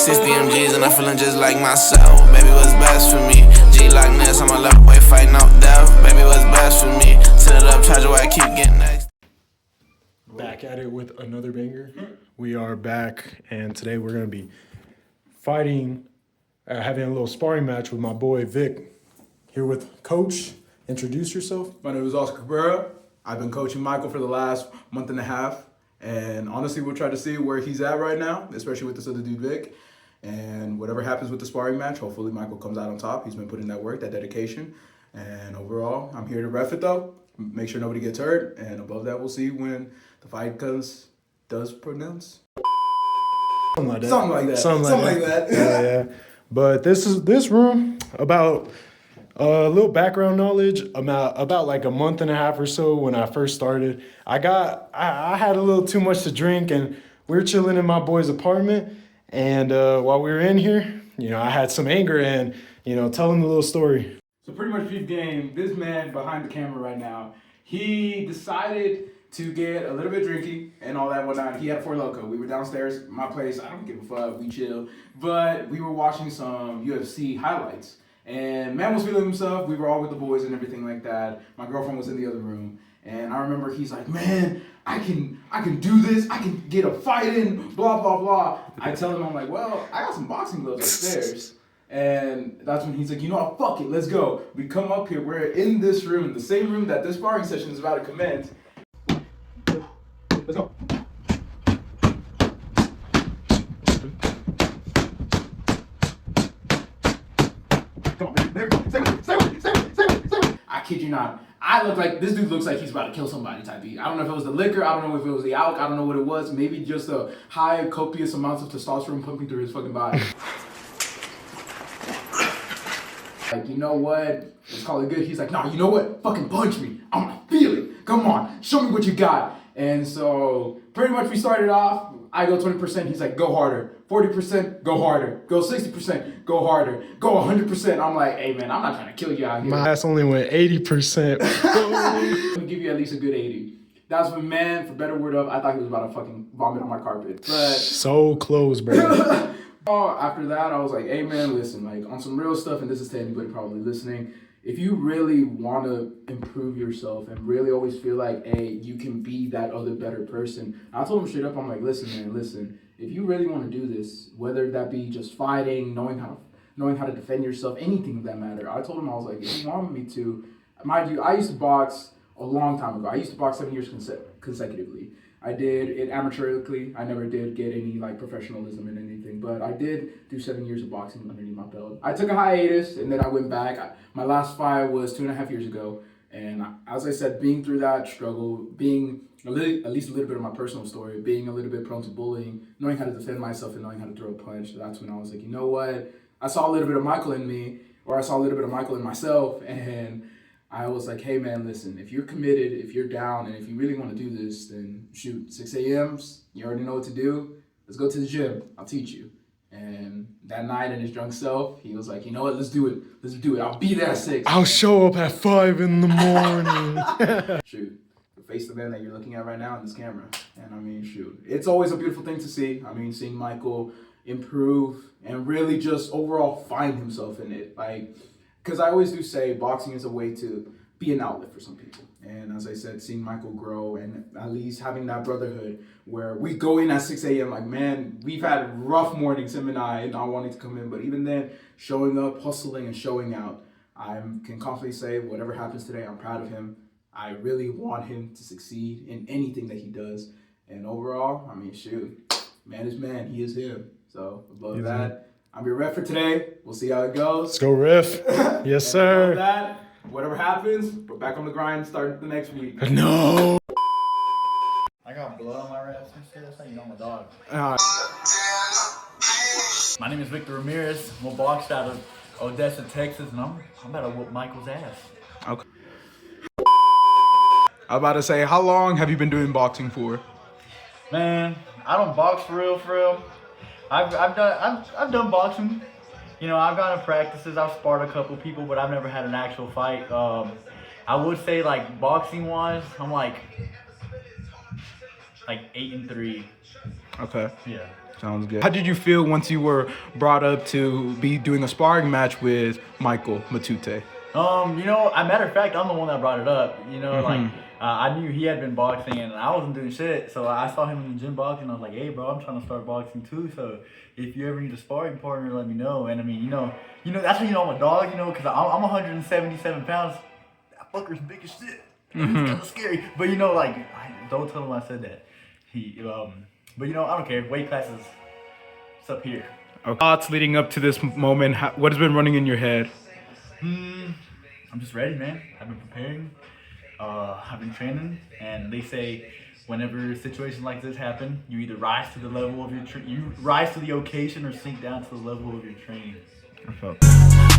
60 MGs and I'm feeling just like myself. Baby, what's best for me? G like this, I'm a left way fighting out death. Baby, what's best for me? Send it up, charge it while I keep getting next. Back at it with another banger. We are back, and today we're going to be fighting, having a little sparring match with my boy Vic. Here with Coach. Introduce yourself. My name is Oscar Cabrera. I've been coaching Michael for the last month and a half. And honestly, we'll try to see where he's at right now, especially with this other dude, Vic. And whatever happens with the sparring match, hopefully Michael comes out on top. He's been putting that work, that dedication. And overall, I'm here to ref it though. Make sure nobody gets hurt. And above that, we'll see when the fight does pronounce. Something like that. Something like that. Yeah. But this room, about a little background knowledge, about like a month and a half or so when I first started, I had a little too much to drink, and we were chilling in my boy's apartment. And while we were in here, I had some anger and, tell him the little story. So pretty much brief game, this man behind the camera right now, he decided to get a little bit drinky and all that whatnot. He had a Four Loko. We were downstairs, my place, I don't give a fuck, we chill. But we were watching some UFC highlights. And man was feeling himself. We were all with the boys and everything like that. My girlfriend was in the other room. And I remember he's like, man, I can do this. I can get a fight in, blah, blah, blah. I tell him, I'm like, well, I got some boxing gloves upstairs. And that's when he's like, what, fuck it, let's go. We come up here, we're in this room, the same room that this sparring session is about to commence. Let's go. I kid you not. This dude looks like he's about to kill somebody type beat. I don't know if it was the liquor, I don't know if it was the alcohol, I don't know what it was. Maybe just a high, copious amounts of testosterone pumping through his fucking body. Like, you know what? Let's call it good. He's like, nah, you know what? Fucking punch me. I'm gonna feel it. Come on, show me what you got. And so, pretty much we started off, I go 20%, he's like, go harder. 40%, go harder. Go 60%, go harder. Go 100%. I'm like, hey man, I'm not trying to kill you out here. My ass only went 80%. Let me give you at least a good 80. That's when, man, for better word of, I thought he was about to fucking vomit on my carpet. But so close, bro. After that, I was like, hey man, listen, like on some real stuff, and this is to anybody probably listening, if you really want to improve yourself and really always feel like, hey, you can be that other better person. I told him straight up, I'm like, listen, man, listen. If you really want to do this, whether that be just fighting, knowing how to defend yourself, anything of that matter. I told him, I was like, if you want me to, mind you, I used to box a long time ago. I used to box 7 years consecutively. I did it amateurically. I never did get any like professionalism in anything, but I did do 7 years of boxing underneath my belt. I took a hiatus and then I went back. My last fight was 2.5 years ago. And as I said, being through that struggle, being at least a little bit of my personal story, being a little bit prone to bullying, knowing how to defend myself and knowing how to throw a punch, that's when I was like, you know what? I saw a little bit of Michael in me, or I saw a little bit of Michael in myself, and I was like, hey man, listen, if you're committed, if you're down, and if you really want to do this, then shoot, 6 a.m.s, you already know what to do. Let's go to the gym, I'll teach you. And that night in his drunk self, he was like, you know what, let's do it. Let's do it. I'll be there at 6. I'll show up at 5 in the morning. Shoot, face the man that you're looking at right now in this camera. And I mean, shoot, it's always a beautiful thing to see. I mean, seeing Michael improve and really just overall find himself in it. Like, because I always do say boxing is a way to be an outlet for some people. And as I said, seeing Michael grow and at least having that brotherhood where we go in at 6 a.m. like, man, we've had rough mornings, him and I, not wanting to come in. But even then, showing up, hustling, and showing out, I can confidently say whatever happens today, I'm proud of him. I really want him to succeed in anything that he does. And overall, I mean, shoot, man is man. He is him. So above that, I'm your ref for today. We'll see how it goes. Let's go, ref. Yes, sir. Above that, whatever happens, we're back on the grind starting the next week. No. I got blood on my wrist and shit. That's how you know my dog. My name is Victor Ramirez. I'm a boxer out of Odessa, Texas, and I'm about to whoop Michael's ass. Okay. I was about to say, how long have you been doing boxing for? Man, I don't box for real. I've done boxing. I've gone to practices. I've sparred a couple people, but I've never had an actual fight. I would say like boxing wise, I'm like 8-3. Okay. Yeah. Sounds good. How did you feel once you were brought up to be doing a sparring match with Michael Matute? You know, a matter of fact, I'm the one that brought it up. You know, like I knew he had been boxing and I wasn't doing shit, so I saw him in the gym boxing. I was like, hey, bro, I'm trying to start boxing too. So if you ever need a sparring partner, let me know. And I mean, you know, that's how you know I'm a dog. You know, because I'm 177 pounds. That fucker's big as shit. It's kind of scary. But you know, like, don't tell him I said that. But you know, I don't care. Weight classes, it's up here. Okay. Thoughts leading up to this moment. What has been running in your head? I'm just ready, man. I've been preparing. I've been training, and they say whenever situations like this happen, you either rise to the level of your you rise to the occasion or sink down to the level of your training.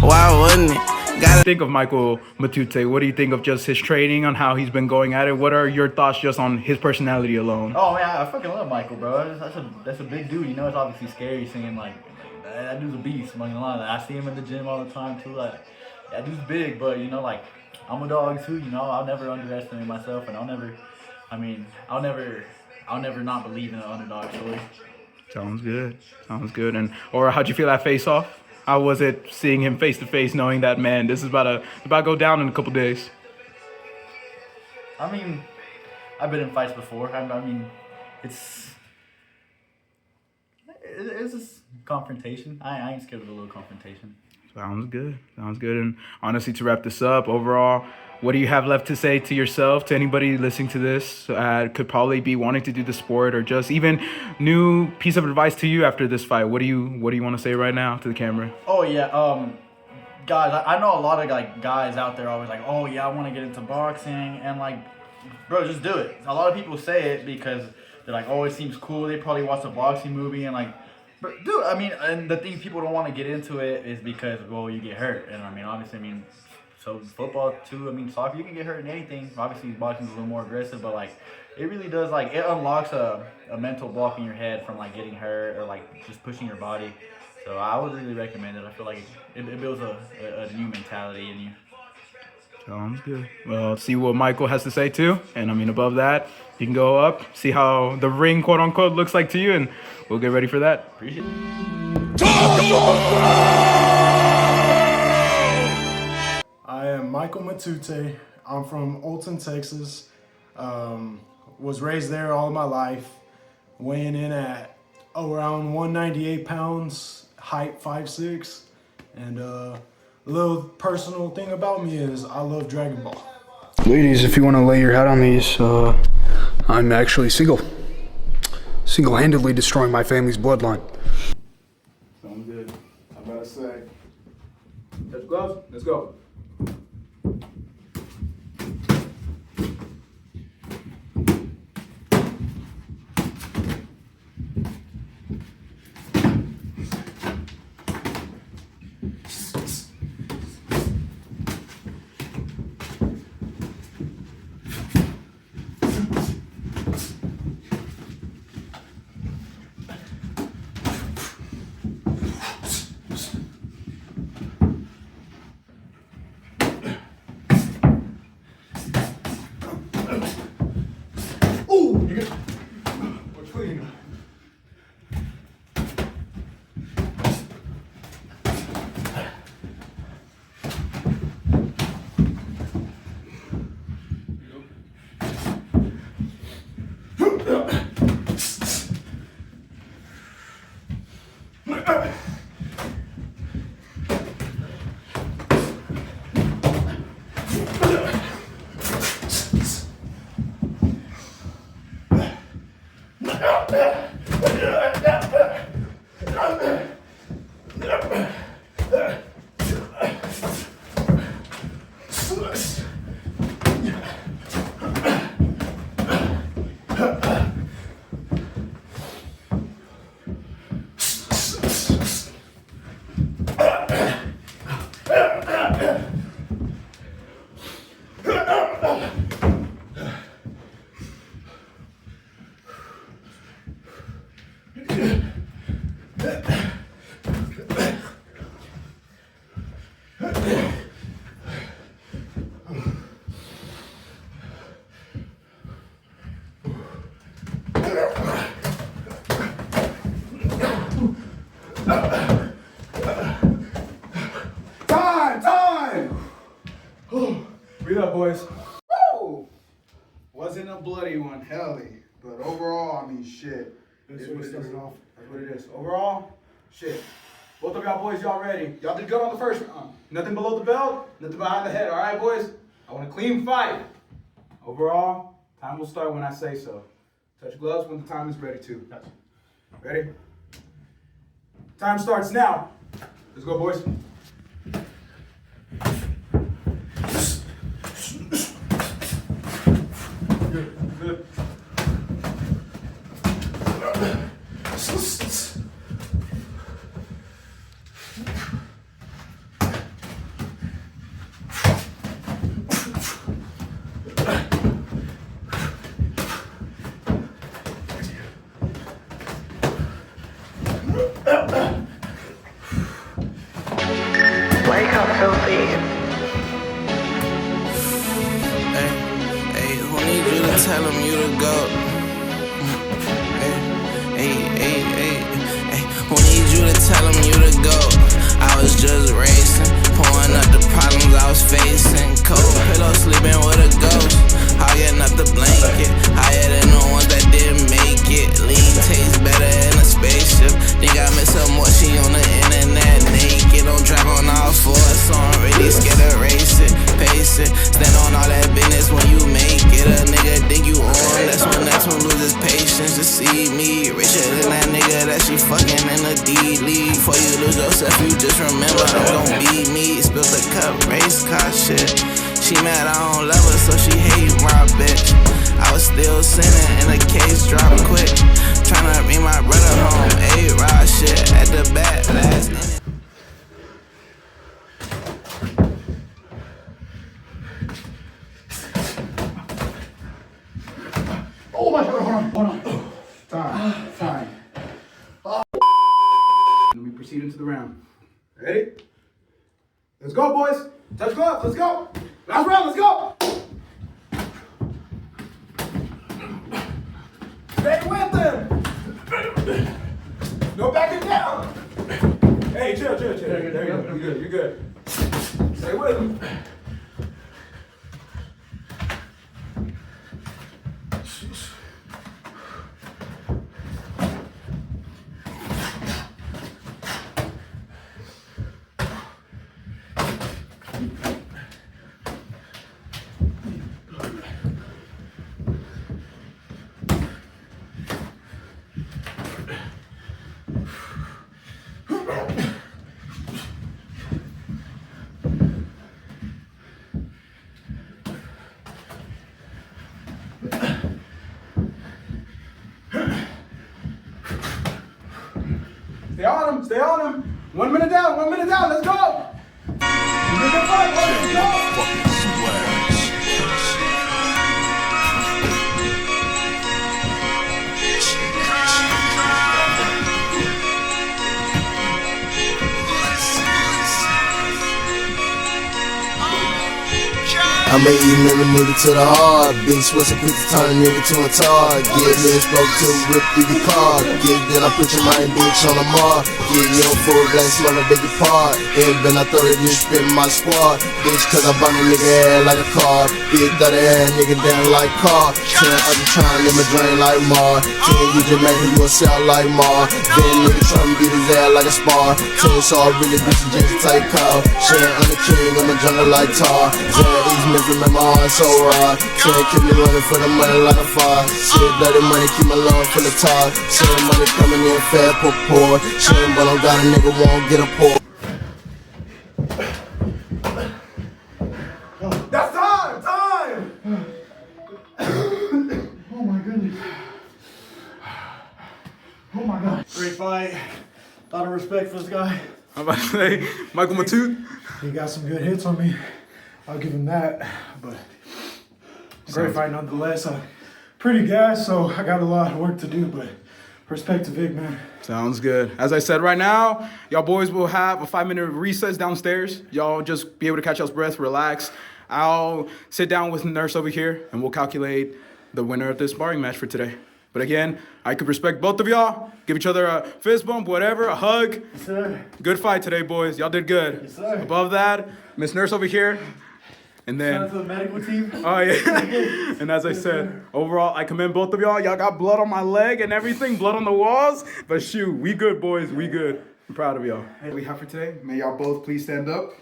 Why wouldn't it? Gotta Think of Michael Matute. What do you think of just his training, on how he's been going at it? What are your thoughts just on his personality alone? Oh man, I fucking love Michael, bro. That's a big dude. You know, it's obviously scary seeing like that dude's a beast. I'm not gonna lie. I see him in the gym all the time too. Like that dude's big, but you know, like I'm a dog too. You know, I'll never underestimate myself, and I'll never not believe in an underdog story. Sounds good. Sounds good. And or how'd you feel at face off? How was it seeing him face to face, knowing that, man, this is about to go down in a couple days? I mean, I've been in fights before. I mean, it's just confrontation. I ain't scared of a little confrontation. Sounds good. Sounds good. And honestly, to wrap this up, overall, what do you have left to say to yourself, to anybody listening to this, could probably be wanting to do the sport, or just even new piece of advice to you after this fight? What do you want to say right now to the camera? Oh yeah, guys, I know a lot of like guys out there always like, oh yeah, I want to get into boxing, and like, bro, just do it. A lot of people say it because they're like, oh, it seems cool. They probably watched a boxing movie and like. But dude, I mean, and the thing people don't want to get into it is because, well, you get hurt. And I mean, obviously, I mean, so football too, I mean, soccer, you can get hurt in anything. Obviously, boxing's a little more aggressive, but like, it really does, like, it unlocks a mental block in your head from like getting hurt or like just pushing your body. So I would really recommend it. I feel like it builds a new mentality in you. Sounds good. Well, see what Michael has to say too. And I mean, above that, you can go up, see how the ring, quote unquote, looks like to you, and we'll get ready for that. Appreciate it. I am Michael Matute. I'm from Olton, Texas. Was raised there all of my life. Weighing in at around 198 pounds, height 5'6". And a little personal thing about me is I love Dragon Ball. Ladies, if you want to lay your hat on these, I'm actually single-handedly destroying my family's bloodline. Sounds good. I'm about to say. Touch gloves. Let's go. boys. Woo! Wasn't a bloody one, helly. But overall, I mean, shit. That's what it is. That's what it is. Overall, shit. Both of y'all boys, y'all ready? Y'all did good on the first round. Nothing below the belt, nothing behind the head. All right, boys? I want a clean fight. Overall, time will start when I say so. Touch gloves when the time is ready to. Ready? Time starts now. Let's go, boys. Good. Wake up, filthy. Hey, who need you to tell him you the GOAT? Hey, who need you to tell him you the GOAT? I was just racing, pouring up the problems I was facing. Cold pillow, sleeping with a ghost. Hogging up the blanket, higher than the ones that didn't make it. Lean tastes better in a spaceship. Think I miss her more, she on the internet naked. Don't drive on all fours, so I'm really scared to race it. Pace it, stand on all that business when you make it. A nigga think you on, that's when loses patience. To see me richer than that nigga that she fucking in the D league. Before you lose yourself, you just remember I'm gon' beat me. Spill the cup, race car shit. She mad I don't love her, so she hate my bitch. I was still sinning and the case dropped quick. Tryna bring my brother home, A-Rod shit at the back last minute. Oh my God, hold on. Time. Let me proceed into the round. Ready? Let's go, boys. Touch gloves, let's go. Last round, let's go. Stay with them. No backing down. Hey, chill. There you go. You're good. Stay with them. Stay on him. 1 minute down, let's go. You did good fight, boys, let's go. I made you remember nigga to the heart. Bitch, what's a picture, turn a nigga to a tar. Get me a spoke to rip through your car. Get then I put your mind bitch on the mark. Get me on full glass, smell a baby part. And then I throw it in spin my squad. Bitch, cause I bought a nigga head like a car. Big 30 ass nigga down like car. 10 other trying in my drain like Mar. 10 you just make him you a sell like Mar. Then nigga trying to beat his ass like a spar. 10 so I really bitch just take call. Shit, I'm the king, I'm a jungle like Tar. Remember my heart so raw. Can't keep me running for the money like a fire. Shit, dirty money, keep my lung full of tar. Shit, money coming in fat, poor. Shit, but I got a nigga won't get a pour. That's time! Oh my goodness. Oh my God. Great fight. A lot of respect for this guy. I'm about to say, Michael Matute. He got some good hits on me. I'll give him that. But great fight nonetheless. Pretty gassed, so I got a lot of work to do, but respect to Vic, man. Sounds good. As I said right now, y'all boys will have a 5-minute recess downstairs. Y'all just be able to catch y'all's breath, relax. I'll sit down with the nurse over here and we'll calculate the winner of this sparring match for today. But again, I could respect both of y'all. Give each other a fist bump, whatever, a hug. Yes, sir. Good fight today, boys. Y'all did good. Yes, sir. Above that, Miss Nurse over here. And Shout out then, to the medical team. oh yeah. And as I said, overall, I commend both of y'all. Y'all got blood on my leg and everything, blood on the walls. But shoot, we good, boys. We good. I'm proud of y'all. What we have for today, may y'all both please stand up.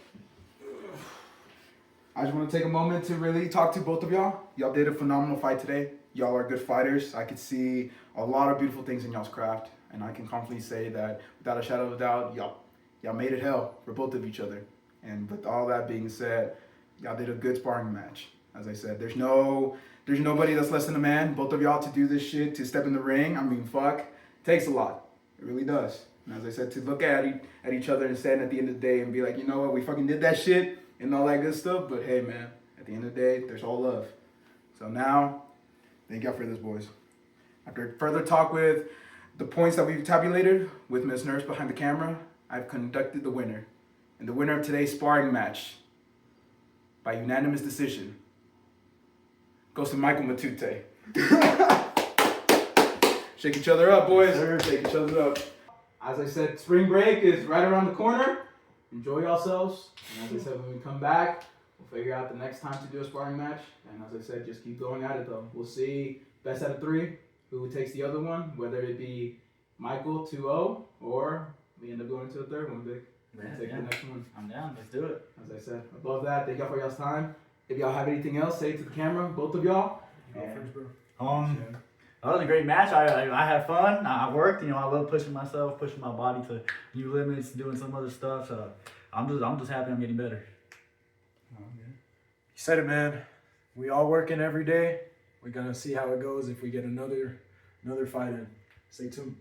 I just want to take a moment to really talk to both of y'all. Y'all did a phenomenal fight today. Y'all are good fighters. I could see a lot of beautiful things in y'all's craft. And I can confidently say that without a shadow of a doubt, y'all made it hell for both of each other. And with all that being said, y'all did a good sparring match. As I said, there's nobody that's less than a man. Both of y'all to do this shit, to step in the ring, I mean, fuck, it takes a lot. It really does. And as I said, to look at each other and stand at the end of the day and be like, you know what, we fucking did that shit and all that good stuff. But hey, man, at the end of the day, there's all love. So now, thank y'all for this, boys. After further talk with the points that we've tabulated with Ms. Nurse behind the camera, I've conducted the winner. And the winner of today's sparring match, by unanimous decision, goes to Michael Matute. Shake each other up, boys. Shake each other up. As I said, spring break is right around the corner. Enjoy yourselves. And as I said, when we come back, we'll figure out the next time to do a sparring match. And as I said, just keep going at it though. We'll see best out of 3, who takes the other one, whether it be Michael 2-0 or we end up going to a third one, Vic. Take the next one. I'm down. Let's do it. As I said, above that, thank y'all for y'all's time. If y'all have anything else, say it to the camera, both of y'all. That was a great match. I had fun. I worked. I love pushing myself, pushing my body to new limits, doing some other stuff. So I'm just happy I'm getting better. You said it, man. We all working every day. We're gonna see how it goes if we get another fight in. Stay tuned.